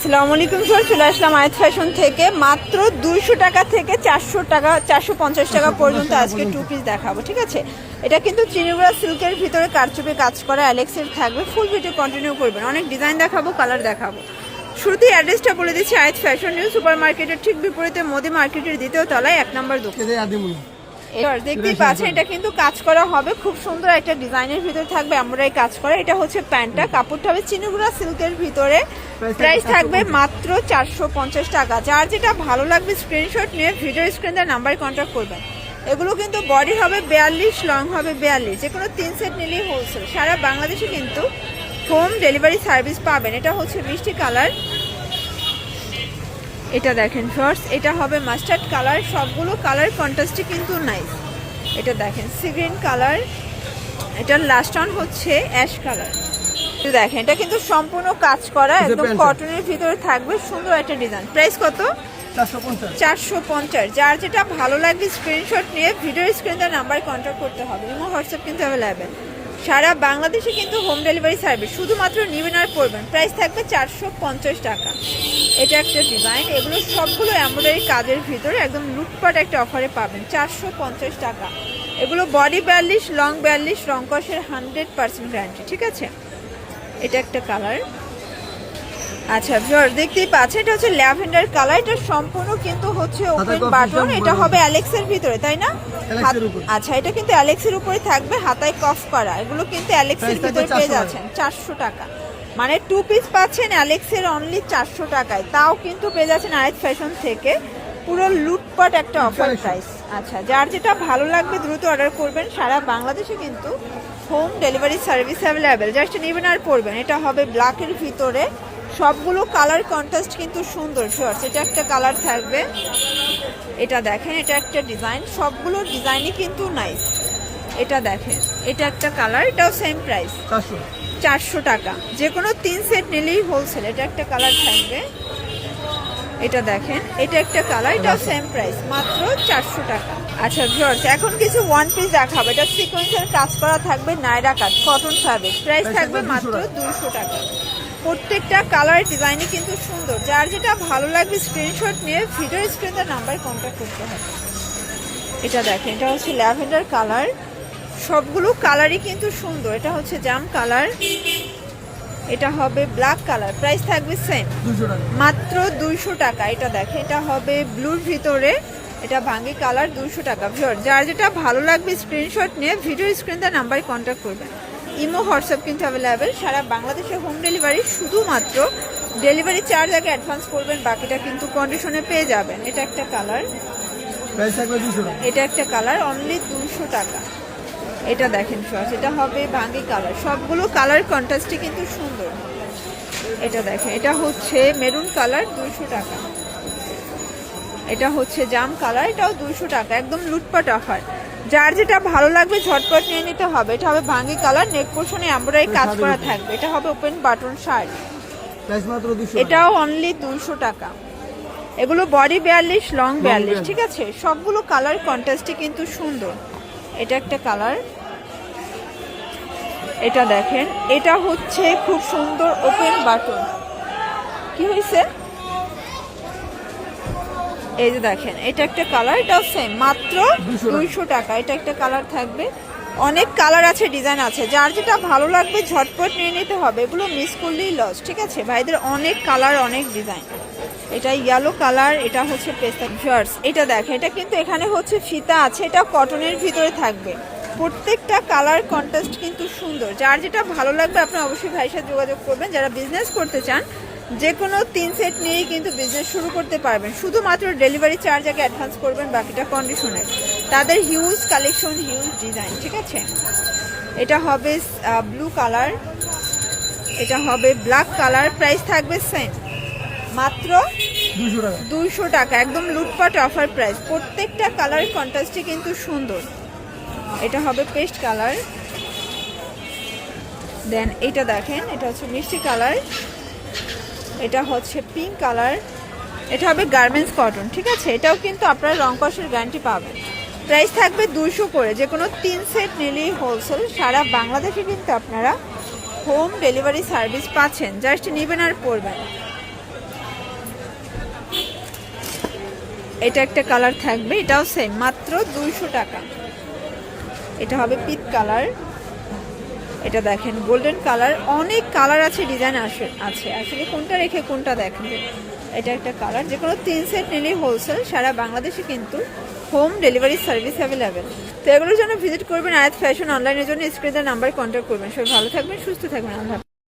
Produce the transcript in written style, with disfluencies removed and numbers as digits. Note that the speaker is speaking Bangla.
আসসালামু আলাইকুম স্যার, চলে আসলাম আয়াত ফ্যাশন থেকে। মাত্র 200 টাকা থেকে 400 টাকা 450 টাকা পর্যন্ত আজকে টু পিস দেখাবো, ঠিক আছে। এটা কিন্তু চিনিগুড়া সিল্কের ভিতরে কারচুপি কাজ করা অ্যালেক্সের থাকবে। ফুল ভিডিও কন্টিনিউ করবেন, অনেক ডিজাইন দেখাবো, কালার দেখাবো। শুরুতেই অ্যাড্রেসটা বলে দিচ্ছি, আয়াত ফ্যাশন নিউ সুপার মার্কেটের ঠিক বিপরীতে মোদি মার্কেটের দ্বিতীয় তলায় 1 নম্বর দোকান। এবার দেখতেই পাচ্ছেন এটা কিন্তু কাজ করা হবে, খুব সুন্দর একটা ডিজাইনের ভিতরে থাকবে এমব্রয়ডারি কাজ করা। এটা হচ্ছে প্যান্টটা, কাপড়টা হবে চিনিগুড়া সিল্কের ভিতরে। প্রাইস থাকবে মাত্র 450 টাকা। যার যেটা ভালো লাগবে স্ক্রিনশট নিয়ে ভিডিও স্ক্রিনে নাম্বারে কন্ট্যাক্ট করবেন। এগুলো কিন্তু বডি হবে 42, লং হবে 42, যে কোনো 3 সেট নিলেই হোলসেল। সারা বাংলাদেশে কিন্তু হোম ডেলিভারি সার্ভিস পাবেন। এটা হচ্ছে মিষ্টি কালার, এটা দেখেন ফার্স্ট, এটা হবে মাস্টার্ড কালার। সবগুলো কালার কন্ট্রাস্টে কিন্তু নাইস। এটা দেখেন সি গ্রিন কালার, এটার লাস্ট অন হচ্ছে অ্যাশ কালার। দেখেন এটা কিন্তু সম্পূর্ণ কাজ করা, একদম কটনের ভিতরে থাকবে, সুন্দর একটা ডিজাইন। প্রাইস কত? 450। যার যেটা ভালো লাগবে স্ক্রিনশট নিয়ে ভিডিও স্ক্রিনে নাম্বার কন্ট্যাক্ট করতে হবে। ইমো হোয়াটসঅ্যাপ কিন্তু অ্যাভেলেবেল। সারা বাংলাদেশে কিন্তু হোম ডেলিভারি সার্ভিস, শুধুমাত্র নিবেন আর পড়বেন। প্রাইস থাকবে 450 টাকা। এটা একটা ডিজাইন, এগুলো সবগুলো এমব্রয়ডারি কাজের ভিতরে একদম লুটপাট একটা অফারে পাবেন, 450 টাকা। এগুলো বডি 42, লং 42, রং কষের 100% গ্যারান্টি, ঠিক আছে। এটা একটা কালার। আচ্ছা ভিউয়ার দেখতেই পাচ্ছেন, এটা হচ্ছে ল্যাভেন্ডার কালার। এটা সম্পূর্ণ কিন্তু হচ্ছে ওপেন বাটন। এটা হবে অ্যালেক্সের ভিতরে, তাই না? আচ্ছা, এটা কিন্তু অ্যালেক্সের উপরে থাকবে, হাতায় কফ করা। এগুলো কিন্তু অ্যালেক্সের ভিতরে পেয়ে যাচ্ছেন 400 টাকা। মানে টু পিস পাচ্ছেন অ্যালেক্সের অনলি 400 টাকায়। তাও কিন্তু পেয়ে যাচ্ছেন আয়াত ফ্যাশন থেকে। পুরো লুটপাট একটা অফার প্রাইস। আচ্ছা, যার যেটা ভালো লাগবে দ্রুত অর্ডার করবেন। সারা বাংলাদেশে কিন্তু home delivery service available. Just নেবেন আর পড়বেন। এটা হবে ব্ল্যাকের ভিতরে, সবগুলো কালার কন্ট্রাস্ট কিন্তু সুন্দর। শর্টস এটা একটা কালার থাকবে, এটা দেখেন, এটা একটা ডিজাইন। সবগুলো ডিজাইনই কিন্তু নাইস। এটা দেখেন, এটা একটা কালার, এটাও সেম প্রাইস 400 টাকা। যে কোনো 3 সেট নিলেই হোলসেল। এটা একটা কালার থাকবে, এটা দেখেন, এটা একটা কালার, এটাও সেম প্রাইস মাত্র 400 টাকা। আচ্ছা ভিউয়ার্স, এখন কিছু ওয়ান পিস দেখাবো। এটা সিকোয়েন্সের কাজ করা থাকবে, নায়রা কাট, কটন ফ্যাব্রিক। প্রাইস থাকবে মাত্র 200 টাকা। প্রত্যেকটা কালার ডিজাইনই কিন্তু সুন্দর। যার যেটা ভালো লাগবে স্ক্রিনশট নিয়ে ভিডিও স্ক্রিনে নাম্বার কন্ট্যাক্ট করতে হবে। এটা দেখেন, এটা হচ্ছে ল্যাভেন্ডার কালার। সবগুলো কালারই কিন্তু সুন্দর। এটা হচ্ছে জাম কালার, এটা হবে ব্ল্যাক কালার। প্রাইস থাকবে সেম, মাত্র 200 টাকা। এটা দেখেন, এটা হবে ব্লুর ভিতরে, এটা ভাঙ্গি কালার, 200 টাকা। ভিউয়ার যার যেটা ভালো লাগবে স্ক্রিনশট নিয়ে ভিডিও স্ক্রিনে নাম্বার কন্ট্যাক্ট করবেন। ইমো হোয়াটসঅ্যাপ কিন্তু অ্যাভেলেবেল। সারা বাংলাদেশে হোম ডেলিভারি, শুধুমাত্র ডেলিভারি চার্জ আগে অ্যাডভান্স করবেন, বাকিটা কিন্তু কন্ডিশনে পেয়ে যাবেন। এটা একটা কালার, এটা একটা কালার, অনলি 200 টাকা। এটা দেখেন শর্টস, এটা হবে ভাঙ্গি কালার। সবগুলো কালার কন্ট্রাস্টে কিন্তু সুন্দর। এটা দেখেন, এটা হচ্ছে মেরুন কালার, 200 টাকা। এটা হচ্ছে জাম কালার, এটাও 200 টাকা। একদম লুটপাট অফার। যার যেটা ভালো লাগবে ঝটপট নিয়ে নিতে হবে। এটা হবে ভাঙ্গি কালার, নেক পোর্শনে এমব্রয়ডারি কাজ করা থাকবে। এটা হবে ওপেন বাটন শার্ট, এটাও অনলি 200 টাকা। এগুলো বডি 42, লং 42, ঠিক আছে। সবগুলো কালার কন্ট্রাস্টে কিন্তু সুন্দর। এটা একটা কালার, এটা দেখেন, এটা হচ্ছে খুব সুন্দর ওপেন বাটন। কি হয়েছে? এই যে দেখেন, এটা একটা কালার, এটাও সেম, মাত্র 200 টাকা। এটা একটা কালার থাকবে, অনেক কালার আছে, ডিজাইন আছে। যার যেটা ভালো লাগবে ঝটপট নিয়ে নিতে হবে। এগুলো মিস করলেই লস, ঠিক আছে। ভাইদের অনেক কালার, অনেক ডিজাইন। এটা ইয়েলো কালার, এটা হচ্ছে পেস্তা ভিউয়ার্স। এটা দেখেন, এটা কিন্তু এখানে হচ্ছে ফিতা আছে, এটা কটনের ভিতরে থাকবে। প্রত্যেকটা কালার কন্ট্রাস্ট কিন্তু সুন্দর। যার যেটা ভালো লাগবে আপনি অবশ্যই ভাইয়ের সাথে যোগাযোগ করবেন। যারা বিজনেস করতে চান, যে কোনো 3 সেট নিয়েই কিন্তু বিজনেস শুরু করতে পারবেন। শুধুমাত্র ডেলিভারি চার্জ আগে অ্যাডভান্স করবেন, বাকিটা কন্ডিশনে। তাদের হিউজ কালেকশন, হিউজ ডিজাইন, ঠিক আছে। এটা হবে ব্লু কালার, এটা হবে ব্ল্যাক কালার। প্রাইস থাকবে সেম, মাত্র 200 টাকা। একদম লুটপাট অফার প্রাইস। প্রত্যেকটা কালার কন্ট্রাস্টে কিন্তু সুন্দর। এটা হবে পেস্ট কালার, দেন এটা দেখেন, এটা হচ্ছে মিষ্টি কালার, এটা হচ্ছে পিঙ্ক কালার। এটা হবে গার্মেন্টস কটন, ঠিক আছে। এটাও কিন্তু আপনারা রং কষের গ্যারান্টি পাবেন। প্রাইস থাকবে 200 করে। যে কোনো 3 সেট নিলেই হোলসেল। সারা বাংলাদেশে কিন্তু আপনারা হোম ডেলিভারি সার্ভিস পাচ্ছেন, জাস্ট নেবেন আর পড়বেন। এটা একটা কালার থাকবে, এটাও সেম মাত্র 200 টাকা। এটা হবে পিট কালার। এটা দেখেন গোল্ডেন কালার, অনেক কালার আছে, ডিজাইন আছে, আসলে কোনটা রেখে কোনটা দেখেন। এটা একটা কালার, যে কোনো 3 সেট নিলেই হোলসেল, সারা বাংলাদেশে কিন্তু হোম ডেলিভারি সার্ভিস অ্যাভেলেবেল। তো এগুলোর জন্য ভিজিট করবেন আয়াত ফ্যাশন অনলাইনের জন্য স্ক্রিনের নাম্বার কন্ট্যাক্ট করবেন। সবাই ভালো থাকবেন, সুস্থ থাকবেন, আল্লাহ হাফেজ।